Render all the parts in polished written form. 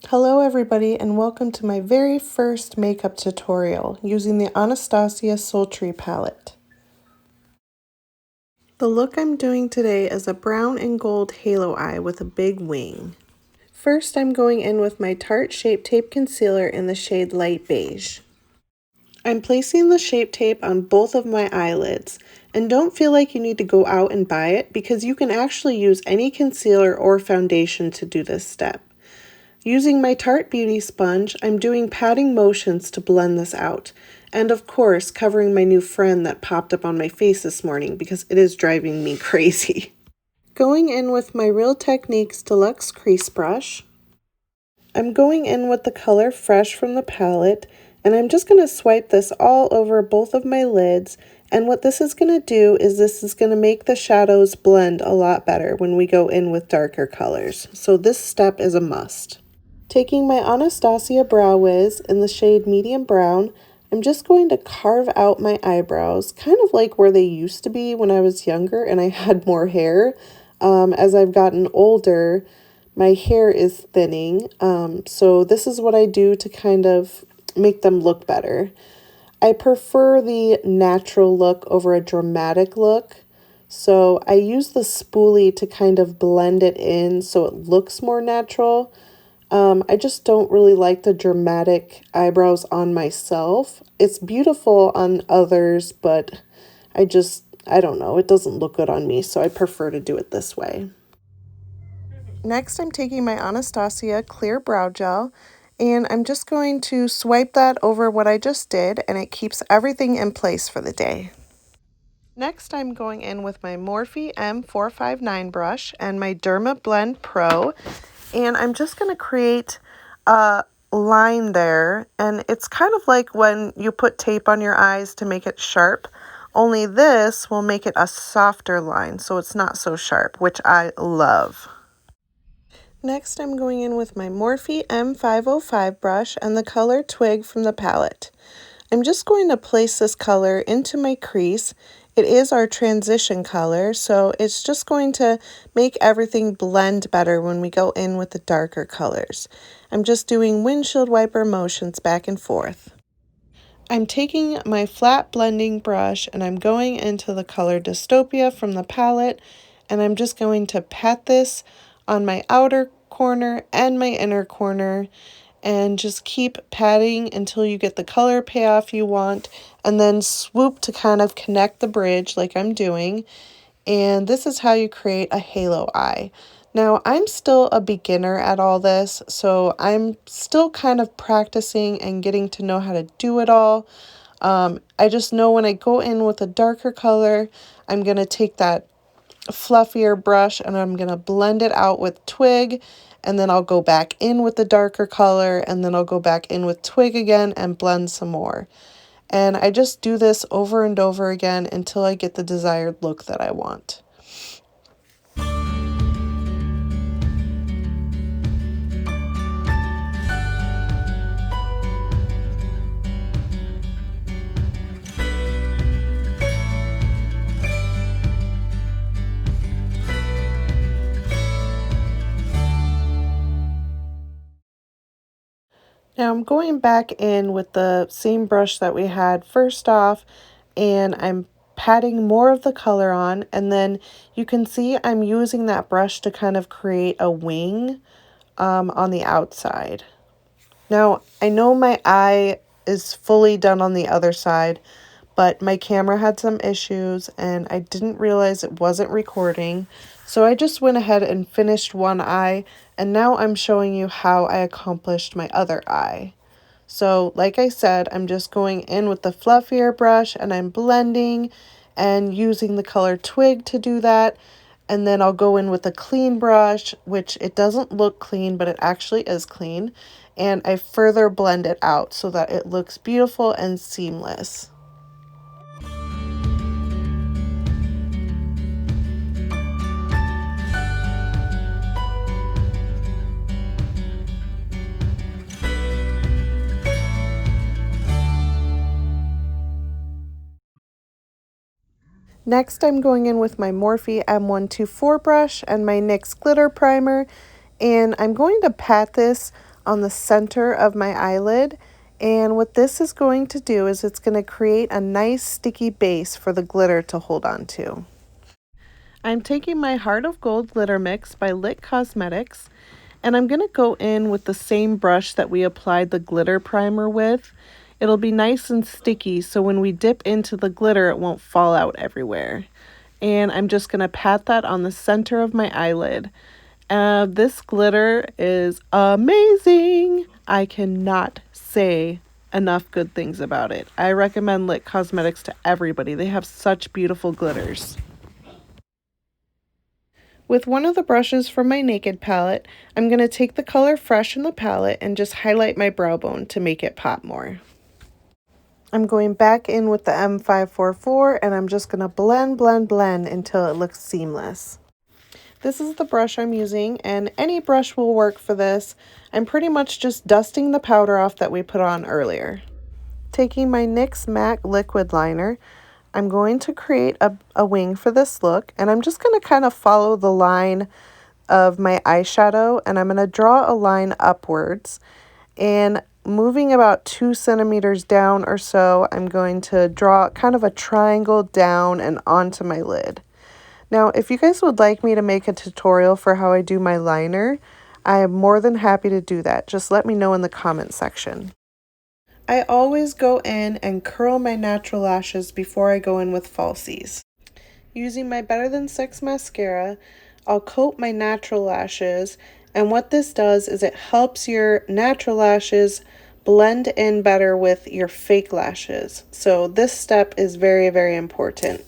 Hello everybody and welcome to my very first makeup tutorial using the Anastasia Sultry palette. The look I'm doing today is a brown and gold halo eye with a big wing. First I'm going in with my Tarte Shape Tape Concealer in the shade Light Beige. I'm placing the Shape Tape on both of my eyelids, and don't feel like you need to go out and buy it because you can actually use any concealer or foundation to do this step. Using my Tarte Beauty Sponge, I'm doing patting motions to blend this out, and of course covering my new friend that popped up on my face this morning because it is driving me crazy. Going in with my Real Techniques Deluxe Crease Brush, I'm going in with the color Fresh from the palette, and I'm just going to swipe this all over both of my lids, and what this is going to do is this is going to make the shadows blend a lot better when we go in with darker colors, so this step is a must. Taking my Anastasia Brow Wiz in the shade Medium Brown, I'm just going to carve out my eyebrows, kind of like where they used to be when I was younger and I had more hair. As I've gotten older, my hair is thinning, so this is what I do to kind of make them look better. I prefer the natural look over a dramatic look, so I use the spoolie to kind of blend it in so it looks more natural. I just don't really like the dramatic eyebrows on myself. It's beautiful on others, but I don't know, it doesn't look good on me, so I prefer to do it this way. Next, I'm taking my Anastasia Clear Brow Gel, and I'm just going to swipe that over what I just did, and it keeps everything in place for the day. Next, I'm going in with my Morphe M459 brush and my Derma Blend Pro, and I'm just going to create a line there, and it's kind of like when you put tape on your eyes to make it sharp, only this will make it a softer line so it's not so sharp, which I love. Next, I'm going in with my Morphe M505 brush and the color Twig from the palette. I'm just going to place this color into my crease. It is our transition color, so it's just going to make everything blend better when we go in with the darker colors. I'm just doing windshield wiper motions back and forth. I'm taking my flat blending brush and I'm going into the color Dystopia from the palette, and I'm just going to pat this on my outer corner and my inner corner, and just keep patting until you get the color payoff you want, and then swoop to kind of connect the bridge like I'm doing. And this is how you create a halo eye. Now, I'm still a beginner at all this, so I'm still kind of practicing and getting to know how to do it all. I just know when I go in with a darker color, I'm going to take that fluffier brush and I'm going to blend it out with Twig, and then I'll go back in with the darker color, and then I'll go back in with Twig again and blend some more. And I just do this over and over again until I get the desired look that I want. Now I'm going back in with the same brush that we had first off, and I'm patting more of the color on, and then you can see I'm using that brush to kind of create a wing on the outside. Now I know my eye is fully done on the other side, but my camera had some issues and I didn't realize it wasn't recording. So I just went ahead and finished one eye, and now I'm showing you how I accomplished my other eye. So like I said, I'm just going in with the fluffier brush and I'm blending and using the color Twig to do that. And then I'll go in with a clean brush, which it doesn't look clean, but it actually is clean. And I further blend it out so that it looks beautiful and seamless. Next, I'm going in with my Morphe M124 brush and my NYX Glitter Primer, and I'm going to pat this on the center of my eyelid. And what this is going to do is it's going to create a nice sticky base for the glitter to hold on to. I'm taking my Heart of Gold glitter mix by Tarte Cosmetics, and I'm going to go in with the same brush that we applied the glitter primer with. It'll be nice and sticky, so when we dip into the glitter, it won't fall out everywhere. And I'm just going to pat that on the center of my eyelid. This glitter is amazing. I cannot say enough good things about it. I recommend Tarte Cosmetics to everybody. They have such beautiful glitters. With one of the brushes from my Naked palette, I'm going to take the color Fresh in the palette and just highlight my brow bone to make it pop more. I'm going back in with the M544 and I'm just going to blend until it looks seamless. This is the brush I'm using, and any brush will work for this. I'm pretty much just dusting the powder off that we put on earlier. Taking my NYX Matte Liquid Liner, I'm going to create a wing for this look, and I'm just going to kind of follow the line of my eyeshadow, and I'm going to draw a line upwards, and moving about 2 centimeters down or so, I'm going to draw kind of a triangle down and onto my lid. Now, if you guys would like me to make a tutorial for how I do my liner, I am more than happy to do that. Just let me know in the comment section. I always go in and curl my natural lashes before I go in with falsies. Using my Better Than Sex mascara, I'll coat my natural lashes, and what this does is it helps your natural lashes blend in better with your fake lashes. So this step is very, very important.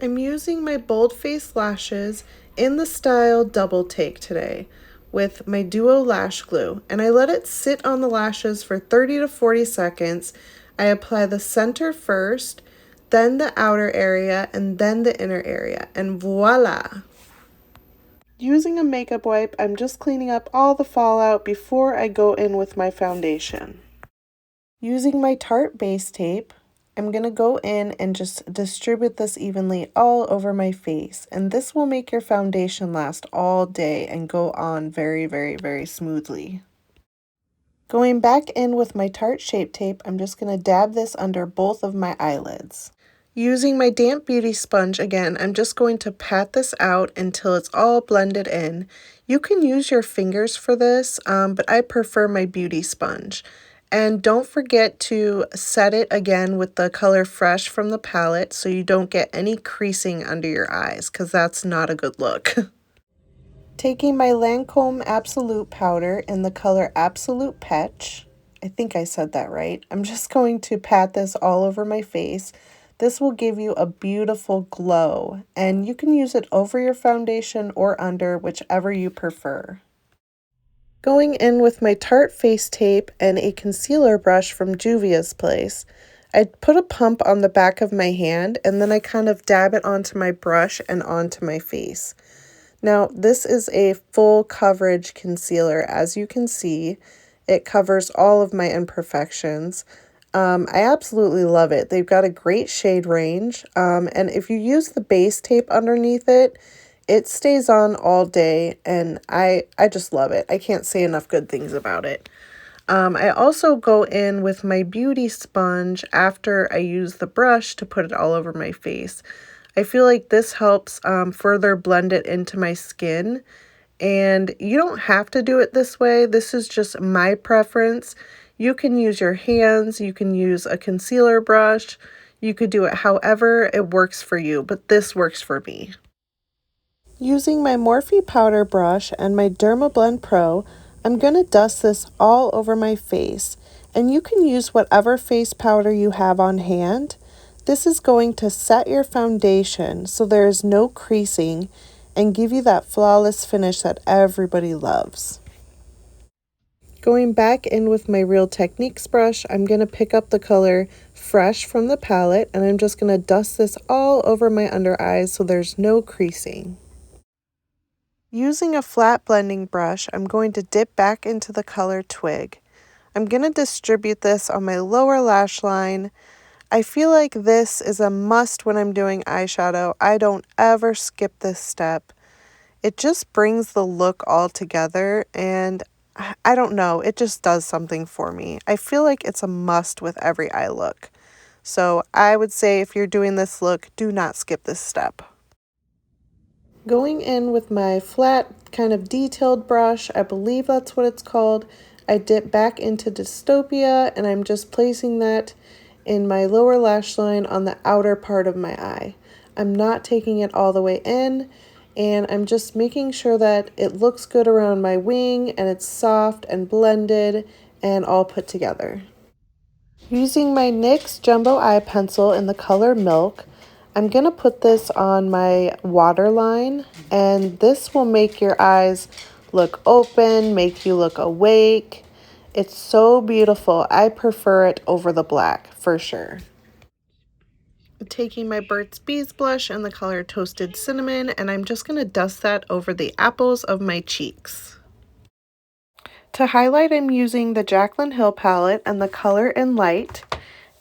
I'm using my Bold Face lashes in the style Double Take today with my Duo Lash Glue, and I let it sit on the lashes for 30 to 40 seconds. I apply the center first, then the outer area, and then the inner area, and voila! Using a makeup wipe, I'm just cleaning up all the fallout before I go in with my foundation. Using my Tarte base tape, I'm going to go in and just distribute this evenly all over my face, and this will make your foundation last all day and go on very, very, very smoothly. Going back in with my Tarte Shape Tape, I'm just going to dab this under both of my eyelids. Using my damp beauty sponge again, I'm just going to pat this out until it's all blended in. You can use your fingers for this, but I prefer my beauty sponge. And don't forget to set it again with the color Fresh from the palette so you don't get any creasing under your eyes, because that's not a good look. Taking my Lancome Absolute powder in the color Absolute Peche, I think I said that right, I'm just going to pat this all over my face. This will give you a beautiful glow, and you can use it over your foundation or under, whichever you prefer. Going in with my Tarte Face Tape and a concealer brush from Juvia's Place, I put a pump on the back of my hand and then I kind of dab it onto my brush and onto my face. Now, this is a full coverage concealer. As you can see, it covers all of my imperfections. I absolutely love it. They've got a great shade range, and if you use the base tape underneath it, it stays on all day, and I just love it. I can't say enough good things about it. I also go in with my beauty sponge after I use the brush to put it all over my face. I feel like this helps further blend it into my skin, and you don't have to do it this way. This is just my preference. You can use your hands, you can use a concealer brush, you could do it however it works for you, but this works for me. Using my Morphe powder brush and my Derma Blend Pro, I'm going to dust this all over my face, and you can use whatever face powder you have on hand. This is going to set your foundation so there is no creasing and give you that flawless finish that everybody loves. Going back in with my Real Techniques brush, I'm going to pick up the color Fresh from the palette, and I'm just going to dust this all over my under eyes so there's no creasing. Using a flat blending brush, I'm going to dip back into the color Twig. I'm going to distribute this on my lower lash line. I feel like this is a must when I'm doing eyeshadow. I don't ever skip this step. It just brings the look all together, and I don't know, it just does something for me. I feel like it's a must with every eye look. So I would say if you're doing this look, do not skip this step. Going in with my flat kind of detailed brush, I believe that's what it's called, I dip back into Dystopia and I'm just placing that in my lower lash line on the outer part of my eye. I'm not taking it all the way in, and I'm just making sure that it looks good around my wing and it's soft and blended and all put together. Using my NYX Jumbo Eye Pencil in the color Milk, I'm going to put this on my waterline, and this will make your eyes look open, make you look awake. It's so beautiful. I prefer it over the black, for sure. Taking my Burts Bees blush in the color Toasted Cinnamon, and I'm just going to dust that over the apples of my cheeks. To highlight, I'm using the Jaclyn Hill palette and the color Enlight,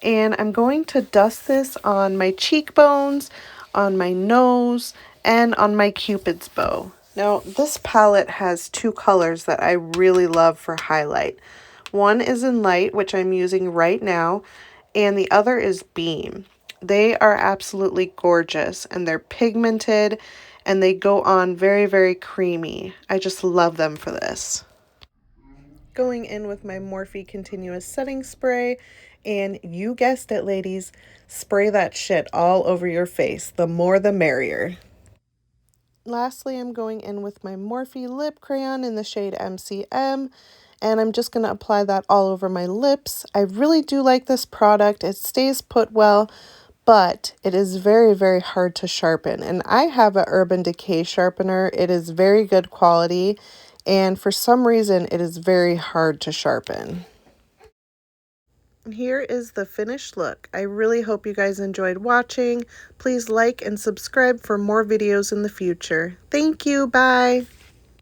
and I'm going to dust this on my cheekbones, on my nose, and on my Cupid's bow. Now, this palette has two colors that I really love for highlight. One is Enlight, which I'm using right now, and the other is Beam. They are absolutely gorgeous, and they're pigmented, and they go on very, very creamy. I just love them for this. Going in with my Morphe Continuous Setting Spray, and you guessed it, ladies, spray that shit all over your face. The more the merrier. Lastly, I'm going in with my Morphe Lip Crayon in the shade MCM, and I'm just going to apply that all over my lips. I really do like this product. It stays put well, but it is very, very hard to sharpen. And I have a Urban Decay sharpener. It is very good quality, and for some reason, it is very hard to sharpen. Here is the finished look. I really hope you guys enjoyed watching. Please like and subscribe for more videos in the future. Thank you. Bye.